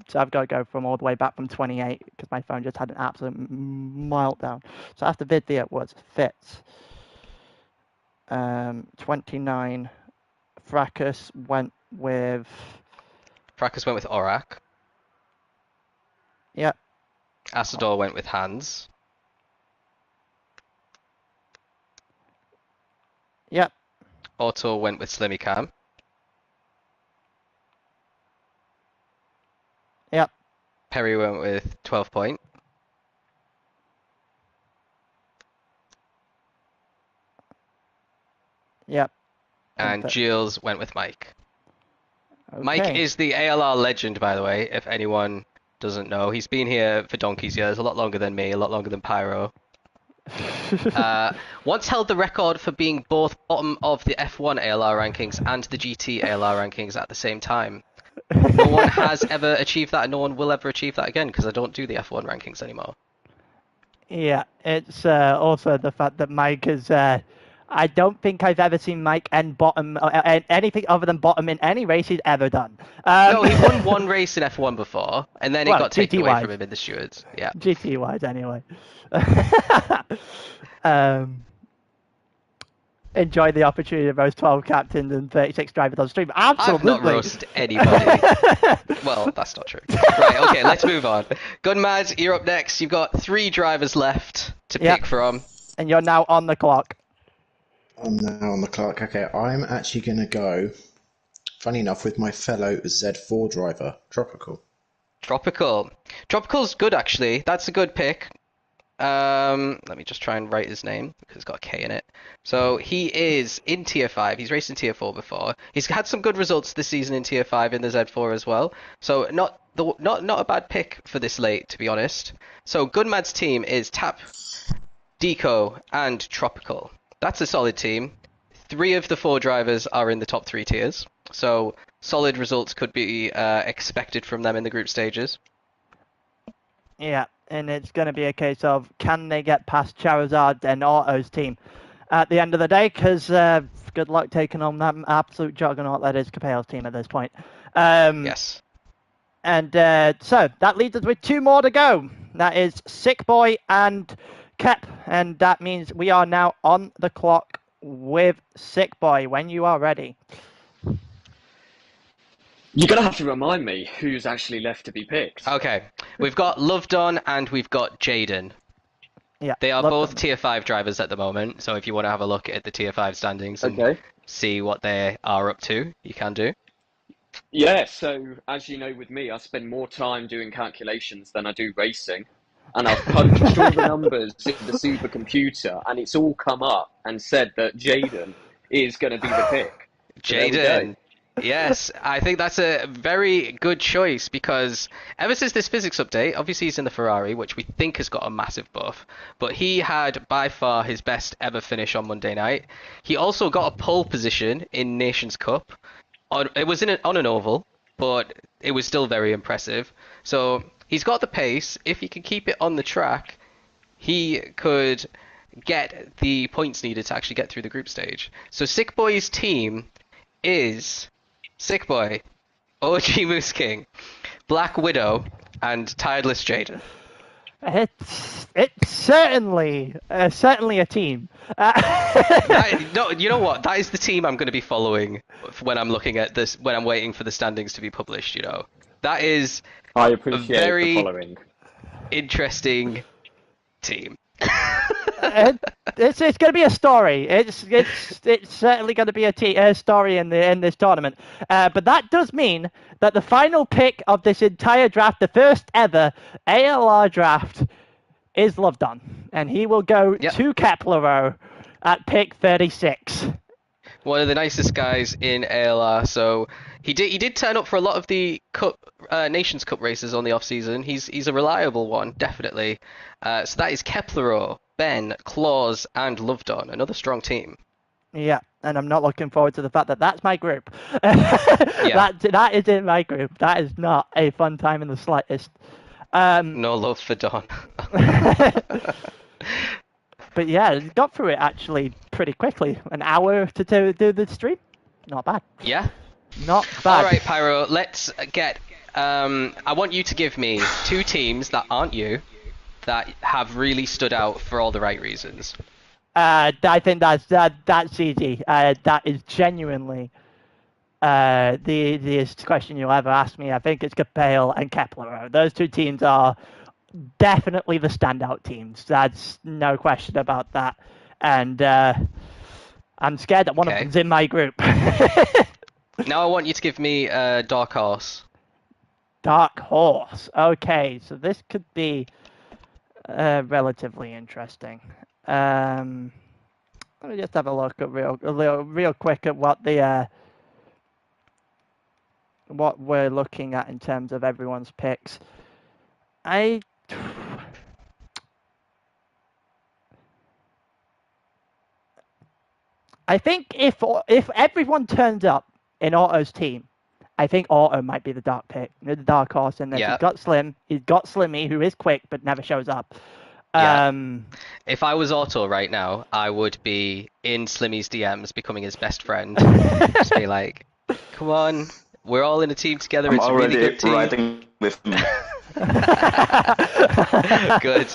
So I've got to go from all the way back from 28 because my phone just had an absolute meltdown. So after video was Fitz. 29. Fracas went with Orak. Yep. Asador went with Hans. Yep. Otto went with Slimmy Cam. Yep. Perry went with 12 point. Yep. And Gilles went with Mike. Okay. Mike is the ALR legend, by the way, if anyone doesn't know. He's been here for donkey's years, a lot longer than me, a lot longer than Pyro. Once held the record for being both bottom of the F1 ALR rankings and the GT ALR rankings at the same time. No one has ever achieved that, and no one will ever achieve that again, because I don't do the F1 rankings anymore. Yeah, it's also the fact that Mike is... I don't think I've ever seen Mike end bottom, anything other than bottom in any race he's ever done. No, he won one race in F1 before, and then it got taken away from him in the stewards. Yeah. GT-wise, anyway. Enjoy the opportunity of roast 12 captains and 36 drivers on stream. Absolutely. I've not roasted anybody. Well, that's not true. Right, okay, let's move on. Gunmad, you're up next. You've got 3 drivers left to pick from. And you're now on the clock. I'm now on the clock. Okay, I'm actually going to go, funny enough, with my fellow Z4 driver, Tropical. Tropical's good, actually. That's a good pick. Let me just try and write his name because it's got a K in it. So he is in Tier 5. He's raced in Tier 4 before. He's had some good results this season in Tier 5 in the Z4 as well. So not a bad pick for this late, to be honest. So Gunmad's team is Tap, Deco, and Tropical. That's a solid team. 3 of the 4 drivers are in the top 3 tiers. So solid results could be expected from them in the group stages. Yeah, and it's going to be a case of can they get past Charizard and Otto's team at the end of the day? Because good luck taking on that absolute juggernaut that is Capeo's team at this point. Yes. And so that leaves us with 2 more to go. That is Sick Boy and Kep, and that means we are now on the clock with Sick Boy when you are ready. You're going to have to remind me who's actually left to be picked. Okay. We've got Lovedon and we've got Jaden. Yeah. They are both Tier 5 drivers at the moment, so if you want to have a look at the Tier 5 standings and see what they are up to, you can do. Yeah, so as you know with me, I spend more time doing calculations than I do racing. And I've punched all the numbers in the supercomputer, and it's all come up and said that Jaden is going to be the pick. Jaden. Yes, I think that's a very good choice because ever since this physics update, obviously he's in the Ferrari, which we think has got a massive buff, but he had by far his best ever finish on Monday night. He also got a pole position in Nations Cup. It was on an oval, but it was still very impressive. So he's got the pace. If he can keep it on the track, he could get the points needed to actually get through the group stage. So Sick Boy's team is Sick Boy, OG Moose King, Black Widow, and Tiredless Jaden. It's certainly a team. No, you know what? That is the team I'm going to be following when I'm looking at this. When I'm waiting for the standings to be published, you know, that is I appreciate a very the following. Interesting team. It's going to be a story. It's certainly going to be a story in this tournament. But that does mean that the final pick of this entire draft, the first ever ALR draft, is Lovedon, and he will go to Kepler at pick 36. One of the nicest guys in ALR. So he did turn up for a lot of the Nations Cup races on the off season. He's a reliable one, definitely. So that is Kepler, Ben, Claus, and Lovedon. Another strong team. Yeah, and I'm not looking forward to the fact that that's my group. That is in my group. That is not a fun time in the slightest. No love for Don. But yeah, got through it actually pretty quickly. An hour to do the stream. Not bad. Yeah. Not bad. All right, Pyro. Let's get. I want you to give me 2 teams that aren't you, that have really stood out for all the right reasons. I think that's easy. That is genuinely the easiest question you'll ever ask me. I think it's Capel and Kepler. Those 2 teams are definitely the standout teams. That's no question about that. And I'm scared that one of them's in my group. Now I want you to give me Dark Horse. Dark Horse. Okay, so this could be relatively interesting. Let me just have a look at real quick at what the what we're looking at in terms of everyone's picks. I think if everyone turns up in Otto's team, I think Otto might be the dark horse in this. Yeah. He's got Slimmy, who is quick but never shows up. Yeah. If I was Otto right now, I would be in Slimmy's DMs, becoming his best friend. Just be like, "Come on, we're all in a team together. It's a really good team." Riding with me. Good.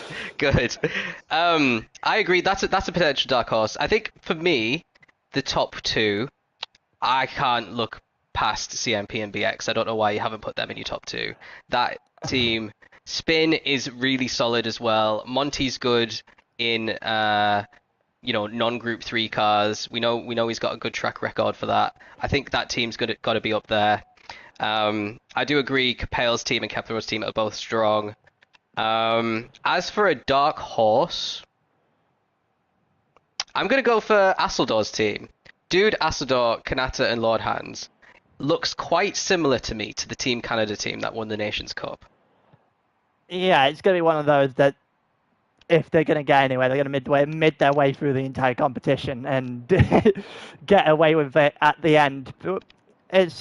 I agree. That's a potential dark horse. I think for me, the top 2, I can't look past CMP and BX. I don't know why you haven't put them in your top 2. That team, Spin is really solid as well. Monty's good in non-group 3 cars. We know he's got a good track record for that. I think that team's got to be up there. I do agree Capel's team and Kepler's team are both strong. As for a dark horse, I'm going to go for Asseldor's team. Dude, Asseldor, Kanata, and Lord Hands looks quite similar to me to the Team Canada team that won the Nations Cup. Yeah, it's going to be one of those that if they're going to get anywhere, they're going to mid their way through the entire competition and get away with it at the end. It's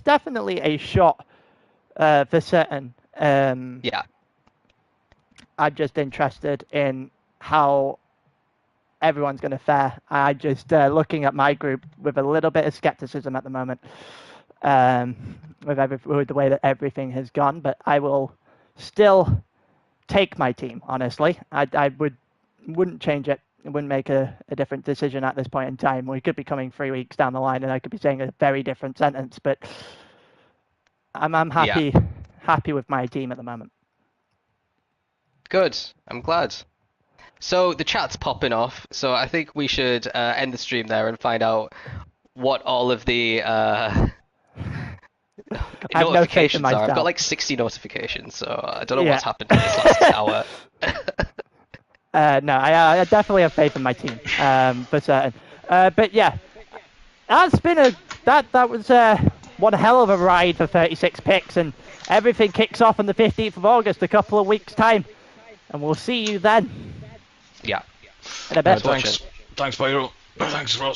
definitely a shot for certain. Yeah. I'm just interested in how everyone's going to fare. I'm just looking at my group with a little bit of skepticism at the moment, with the way that everything has gone. But I will still take my team. Honestly, I wouldn't change it. I wouldn't make a different decision at this point in time. We could be coming 3 weeks down the line, and I could be saying a very different sentence. But I'm happy with my team at the moment. Good. I'm glad. So the chat's popping off, so I think we should end the stream there and find out what all of the notifications are. I've got like 60 notifications, so I don't know what's happened in this last hour. No, I definitely have faith in my team, for certain. But yeah, that's been that was one hell of a ride for 36 picks, and everything kicks off on the 15th of August, a couple of weeks' time, and we'll see you then. Yeah. In a bit. Thanks, Pyro. Thanks, Ross.